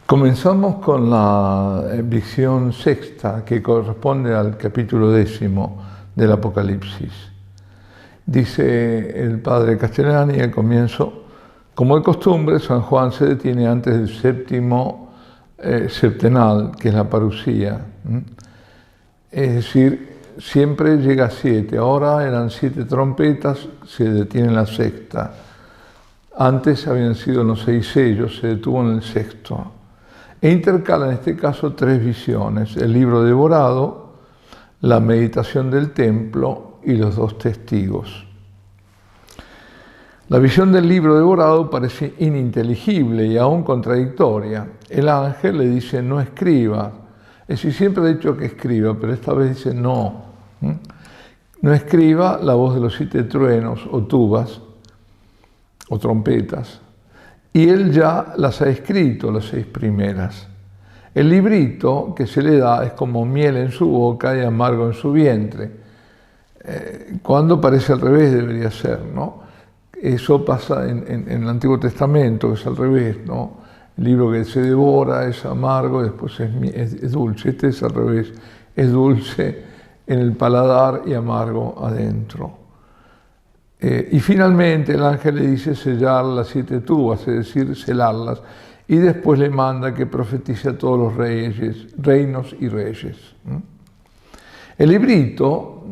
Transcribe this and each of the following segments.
Comenzamos con la visión sexta, que corresponde al capítulo 10 del Apocalipsis. Dice el padre Castellani al comienzo: como de costumbre, San Juan se detiene antes del séptimo septenal, que es la parusía. Es decir, siempre llega a 7. Ahora eran 7 trompetas, se detiene en la sexta. Antes habían sido los 6 sellos, se detuvo en el sexto. E intercala en este caso 3 visiones: el libro devorado, la meditación del templo y los 2 testigos. La visión del libro devorado parece ininteligible y aún contradictoria. El ángel le dice: no escriba. Es decir, siempre ha dicho que escriba, pero esta vez dice no. No escriba la voz de los 7 truenos o tubas o trompetas. Y él ya las ha escrito, las 6 primeras. El librito que se le da es como miel en su boca y amargo en su vientre. Cuando parece al revés debería ser, ¿no? Eso pasa en el Antiguo Testamento, es al revés, ¿no? El libro que se devora es amargo y después es dulce. Este es al revés, es dulce en el paladar y amargo adentro. Y finalmente el ángel le dice sellar las 7 tubas, es decir, celarlas, y después le manda que profetice a todos los reinos y reyes. El librito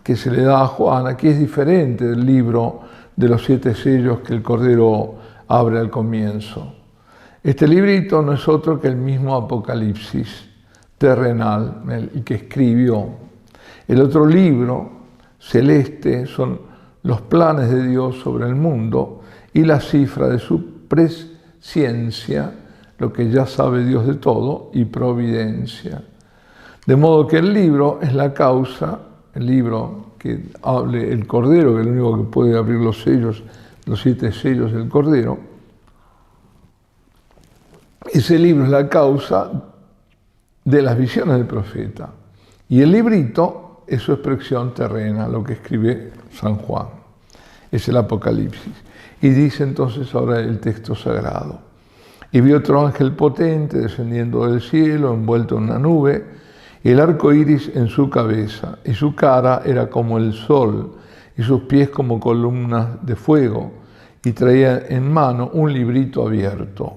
que se le da a Juan aquí es diferente del libro de los 7 sellos que el Cordero abre al comienzo. Este librito no es otro que el mismo Apocalipsis terrenal, el que escribió. El otro libro celeste son los planes de Dios sobre el mundo y la cifra de su presciencia, lo que ya sabe Dios de todo, y providencia. De modo que el libro es la causa, el libro que hable el Cordero, que es el único que puede abrir los sellos, los 7 sellos del Cordero. Ese libro es la causa de las visiones del profeta. Y el librito es su expresión terrena, lo que escribe San Juan. Es el Apocalipsis. Y dice entonces ahora el texto sagrado: y vi otro ángel potente descendiendo del cielo, envuelto en una nube, y el arco iris en su cabeza, y su cara era como el sol, y sus pies como columnas de fuego, y traía en mano un librito abierto,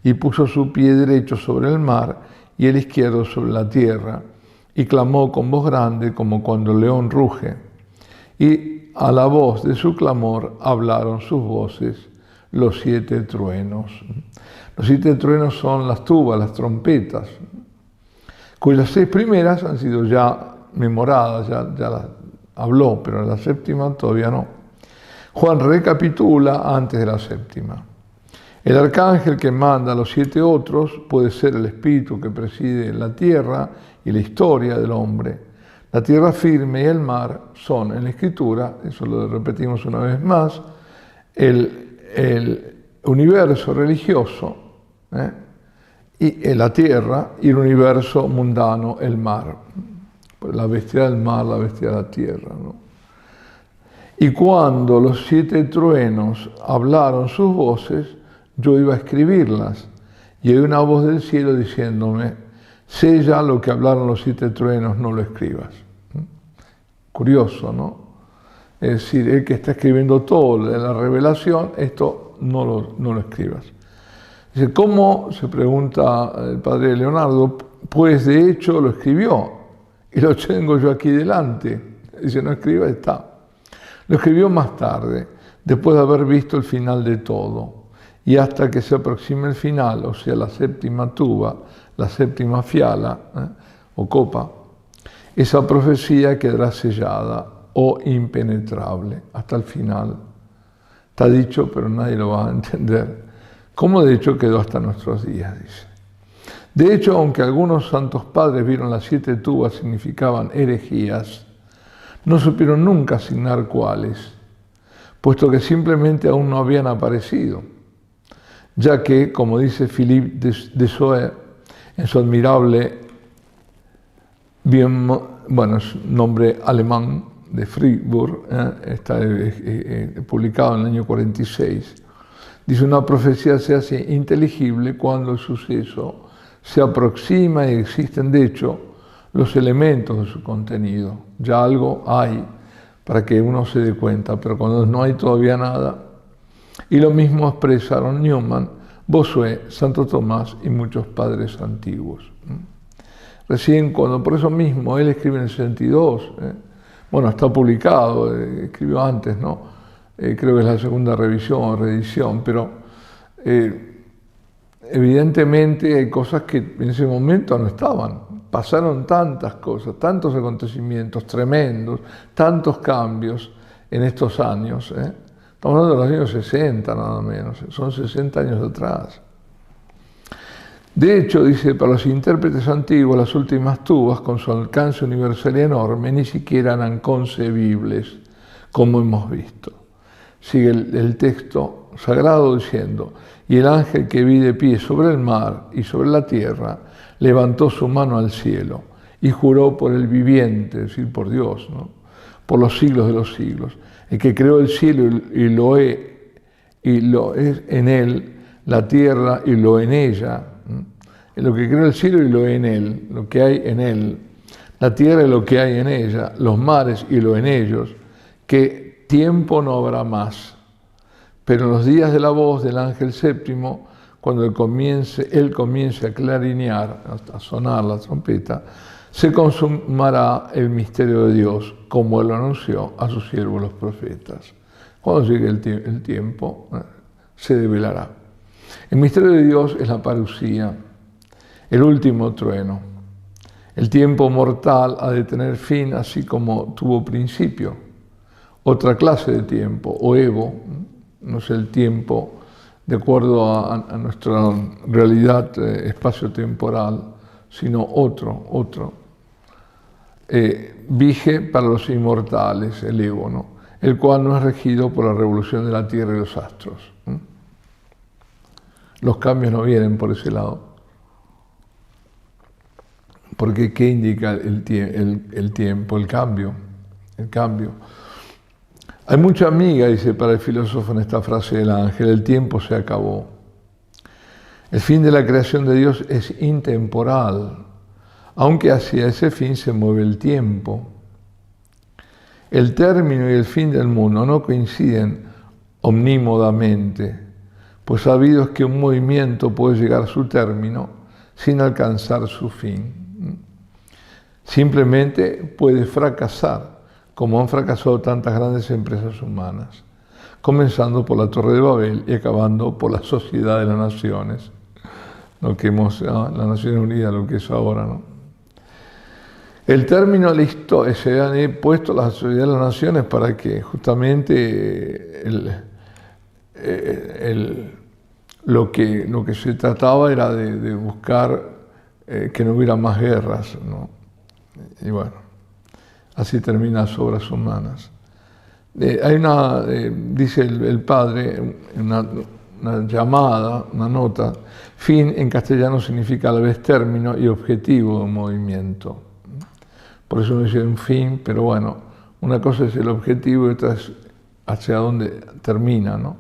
y puso su pie derecho sobre el mar, y el izquierdo sobre la tierra, y clamó con voz grande como cuando el león ruge. Y a la voz de su clamor hablaron sus voces los 7 truenos. Los 7 truenos son las tubas, las trompetas, cuyas 6 primeras han sido ya memoradas, ya las habló, pero en la séptima todavía no. Juan recapitula antes de la séptima. El arcángel que manda a los 7 otros puede ser el espíritu que preside la tierra y la historia del hombre. La tierra firme y el mar son en la Escritura, eso lo repetimos una vez más, el universo religioso, y la tierra, y el universo mundano, el mar. La bestia del mar, la bestia de la tierra, ¿no? Y cuando los 7 truenos hablaron sus voces, yo iba a escribirlas, y hay una voz del cielo diciéndome: sella lo que hablaron los 7 truenos, no lo escribas. Curioso, ¿no? Es decir, el que está escribiendo todo de la revelación, esto no lo escribas. Dice, ¿cómo? Se pregunta el padre Leonardo. Pues de hecho lo escribió, y lo tengo yo aquí delante. Dice, no escriba, está. Lo escribió más tarde, después de haber visto el final de todo. Y hasta que se aproxime el final, o sea, la séptima tuba, la séptima fiala o copa, esa profecía quedará sellada o impenetrable hasta el final. Está dicho, pero nadie lo va a entender. Como de hecho quedó hasta nuestros días, dice. De hecho, aunque algunos santos padres vieron las 7 tubas significaban herejías, no supieron nunca asignar cuáles, puesto que simplemente aún no habían aparecido, ya que, como dice Philippe de Soe en su admirable, es nombre alemán de Fribourg, está publicado en el año 46, Dice, una profecía se hace inteligible cuando el suceso se aproxima y existen, de hecho, los elementos de su contenido. Ya algo hay para que uno se dé cuenta, pero cuando no hay todavía nada. Y lo mismo expresaron Newman, Bossuet, Santo Tomás y muchos padres antiguos. Recién cuando, por eso mismo, él escribe en el 62, bueno, está publicado, escribió antes, ¿no? Creo que es la segunda revisión o reedición, pero evidentemente hay cosas que en ese momento no estaban. Pasaron tantas cosas, tantos acontecimientos tremendos, tantos cambios en estos años. Estamos hablando de los años 60 nada menos, son 60 años atrás. De hecho, dice, para los intérpretes antiguos, las últimas tubas, con su alcance universal y enorme, ni siquiera eran concebibles, como hemos visto. Sigue el texto sagrado diciendo, y el ángel que vi de pie sobre el mar y sobre la tierra, levantó su mano al cielo y juró por el viviente, es decir, por Dios, ¿no? Por los siglos de los siglos, el que creó el cielo y lo es en él, la tierra y lo en ella, lo que creó el cielo y lo en él, lo que hay en él, la tierra y lo que hay en ella, los mares y lo en ellos, que tiempo no habrá más. Pero en los días de la voz del ángel séptimo, cuando él comience a clarinear, a sonar la trompeta, se consumará el misterio de Dios, como él lo anunció a sus siervos los profetas. Cuando llegue el tiempo, se develará. El misterio de Dios es la parusía, el último trueno. El tiempo mortal ha de tener fin, así como tuvo principio. Otra clase de tiempo, o evo, no es el tiempo de acuerdo a nuestra realidad espacio-temporal, sino otro. Vige para los inmortales, el evo, ¿no? El cual no es regido por la revolución de la Tierra y los astros. Los cambios no vienen por ese lado. Porque ¿qué indica el tiempo? El cambio. Hay mucha amiga, dice para el filósofo en esta frase del ángel, el tiempo se acabó. El fin de la creación de Dios es intemporal, aunque hacia ese fin se mueve el tiempo. El término y el fin del mundo no coinciden omnímodamente, pues sabido es que un movimiento puede llegar a su término sin alcanzar su fin. Simplemente puede fracasar, como han fracasado tantas grandes empresas humanas, comenzando por la Torre de Babel y acabando por la Sociedad de las Naciones, la Naciones Unidas, lo que es ahora, ¿no? El término de la historia, se han puesto la Sociedad de las Naciones para que justamente lo que se trataba era de buscar que no hubiera más guerras, ¿no? Y bueno, así terminan las obras humanas. Hay dice el padre, una llamada, una nota, fin en castellano significa a la vez término y objetivo de un movimiento. Por eso no dice un fin, pero bueno, una cosa es el objetivo y otra es hacia dónde termina, ¿no?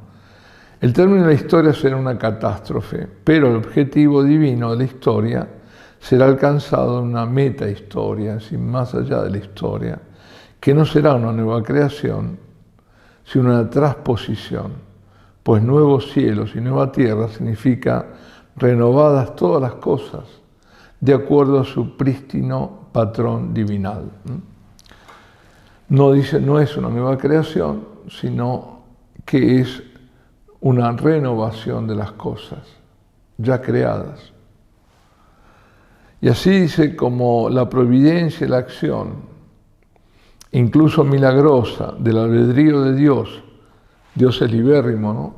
El término de la historia será una catástrofe, pero el objetivo divino de la historia será alcanzado en una metahistoria, sin más allá de la historia, que no será una nueva creación, sino una transposición, pues nuevos cielos y nueva tierra significa renovadas todas las cosas, de acuerdo a su prístino patrón divinal. No dice, no es una nueva creación, sino que es una renovación de las cosas ya creadas. Y así dice como la providencia y la acción, incluso milagrosa, del albedrío de Dios, Dios es libérrimo, ¿no?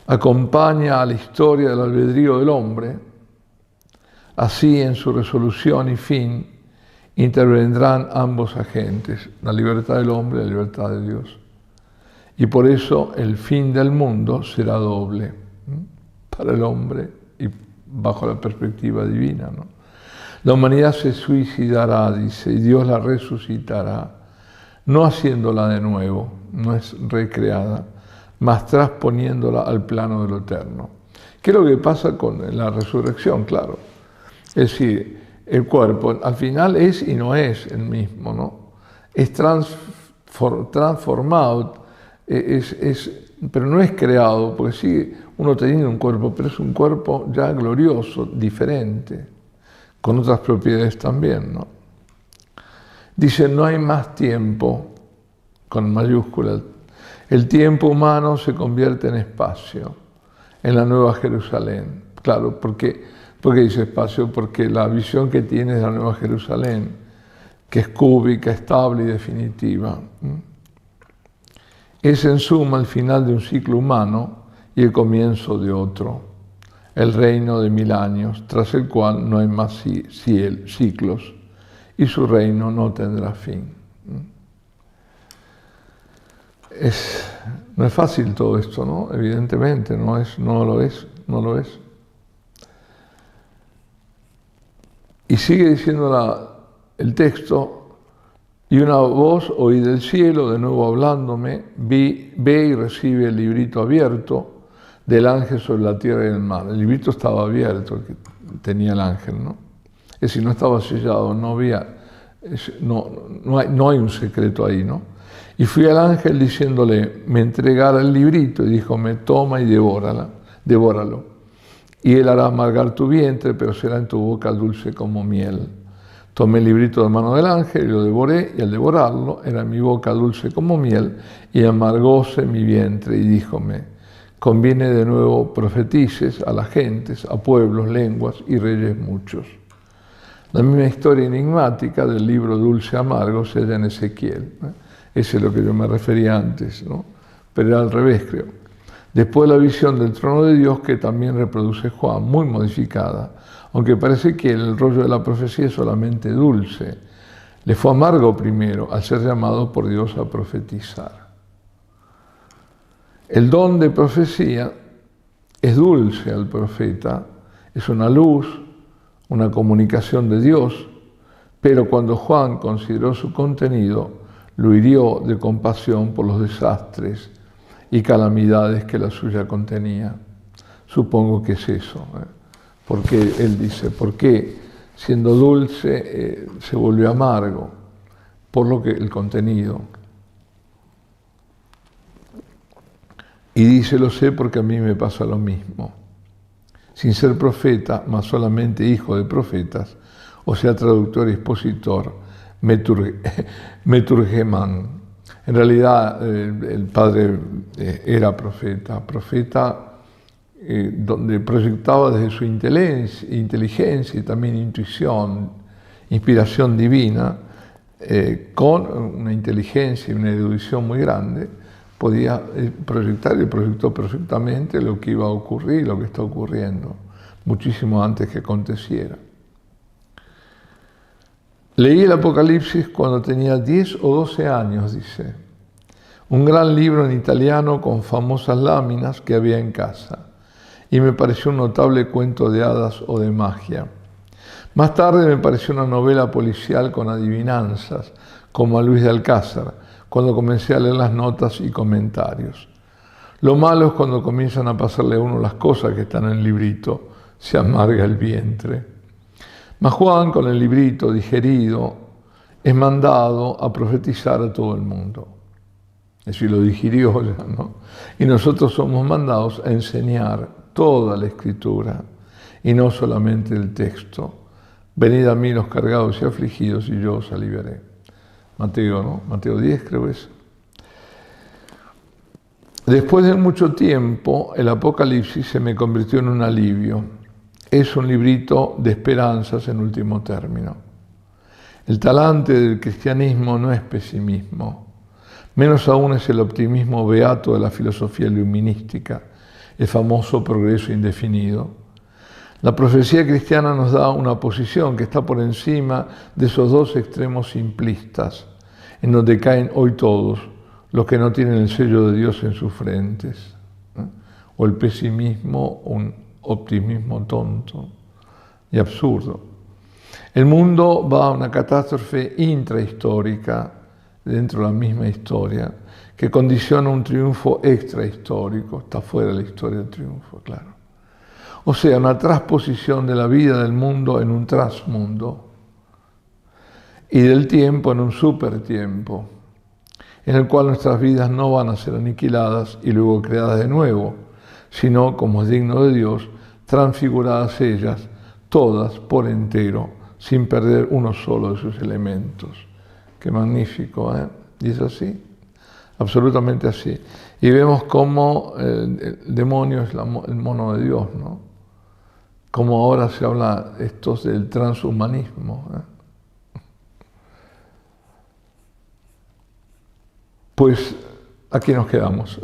Acompaña a la historia del albedrío del hombre, así en su resolución y fin intervendrán ambos agentes, la libertad del hombre y la libertad de Dios. Y por eso el fin del mundo será doble para el hombre y bajo la perspectiva divina, ¿no? La humanidad se suicidará, dice, y Dios la resucitará, no haciéndola de nuevo, no es recreada, mas transponiéndola al plano de lo eterno. ¿Qué es lo que pasa con la resurrección? Claro. Es decir, el cuerpo al final es y no es el mismo, ¿no? Es transformado, pero no es creado, porque sigue uno teniendo un cuerpo, pero es un cuerpo ya glorioso, diferente, con otras propiedades también, ¿no? Dice, no hay más tiempo, con mayúsculas. El tiempo humano se convierte en espacio, en la Nueva Jerusalén. Claro, ¿por qué dice espacio? Porque la visión que tiene de la Nueva Jerusalén, que es cúbica, estable y definitiva, es en suma el final de un ciclo humano y el comienzo de otro, el reino de 1000 años, tras el cual no hay más ciclos, y su reino no tendrá fin. No es fácil todo esto, ¿no? Evidentemente, no lo es. Y sigue diciendo el texto, y una voz oí del cielo, de nuevo hablándome, ve y recibe el librito abierto del ángel sobre la tierra y el mar. El librito estaba abierto, el que tenía el ángel, ¿no? Es decir, no estaba sellado, no hay un secreto ahí, ¿no? Y fui al ángel diciéndole, me entregara el librito, y díjome, toma y devóralo. Y él hará amargar tu vientre, pero será en tu boca dulce como miel. Tomé el librito de mano del ángel y lo devoré, y al devorarlo era en mi boca dulce como miel, y amargóse mi vientre, y díjome, conviene de nuevo profetices a las gentes, a pueblos, lenguas y reyes muchos. La misma historia enigmática del libro Dulce Amargo se halla en Ezequiel. Ese es lo que yo me refería antes, ¿no? Pero era al revés, creo. Después la visión del trono de Dios que también reproduce Juan, muy modificada, aunque parece que el rollo de la profecía es solamente dulce. Le fue amargo primero al ser llamado por Dios a profetizar. El don de profecía es dulce al profeta, es una luz, una comunicación de Dios, pero cuando Juan consideró su contenido, lo hirió de compasión por los desastres y calamidades que la suya contenía. Supongo que es eso. Porque él dice, ¿por qué siendo dulce se volvió amargo? Por lo que el contenido. Y dice, lo sé porque a mí me pasa lo mismo. Sin ser profeta, mas solamente hijo de profetas, o sea, traductor y expositor, Meturgemán. En realidad, el padre era profeta donde proyectaba desde su inteligencia y también intuición, inspiración divina, con una inteligencia y una erudición muy grande, podía proyectar y proyectó perfectamente lo que iba a ocurrir, lo que está ocurriendo, muchísimo antes que aconteciera. Leí el Apocalipsis cuando tenía 10 o 12 años, dice. Un gran libro en italiano con famosas láminas que había en casa. Y me pareció un notable cuento de hadas o de magia. Más tarde me pareció una novela policial con adivinanzas, como a Luis de Alcázar, cuando comencé a leer las notas y comentarios. Lo malo es cuando comienzan a pasarle a uno las cosas que están en el librito, se amarga el vientre. Mas Juan, con el librito digerido, es mandado a profetizar a todo el mundo. Es decir, lo digirió ya, ¿no? Y nosotros somos mandados a enseñar toda la Escritura y no solamente el texto. Venid a mí los cargados y afligidos y yo os aliviaré. Mateo, ¿no? Mateo 10 creo que es. Después de mucho tiempo, el Apocalipsis se me convirtió en un alivio. Es un librito de esperanzas en último término. El talante del cristianismo no es pesimismo, menos aún es el optimismo beato de la filosofía iluminística, el famoso progreso indefinido. La profecía cristiana nos da una posición que está por encima de esos dos extremos simplistas, en donde caen hoy todos los que no tienen el sello de Dios en sus frentes, ¿no? O el pesimismo, o un optimismo tonto y absurdo. El mundo va a una catástrofe intrahistórica dentro de la misma historia, que condiciona un triunfo extrahistórico, está fuera de la historia del triunfo, claro. O sea, una transposición de la vida del mundo en un transmundo y del tiempo en un supertiempo, en el cual nuestras vidas no van a ser aniquiladas y luego creadas de nuevo, sino, como es digno de Dios, transfiguradas ellas, todas por entero, sin perder uno solo de sus elementos. Qué magnífico, ¿eh? Y es así, absolutamente así. Y vemos cómo el demonio es el mono de Dios, ¿no? Como ahora se habla estos del transhumanismo, ¿eh? Pues aquí nos quedamos.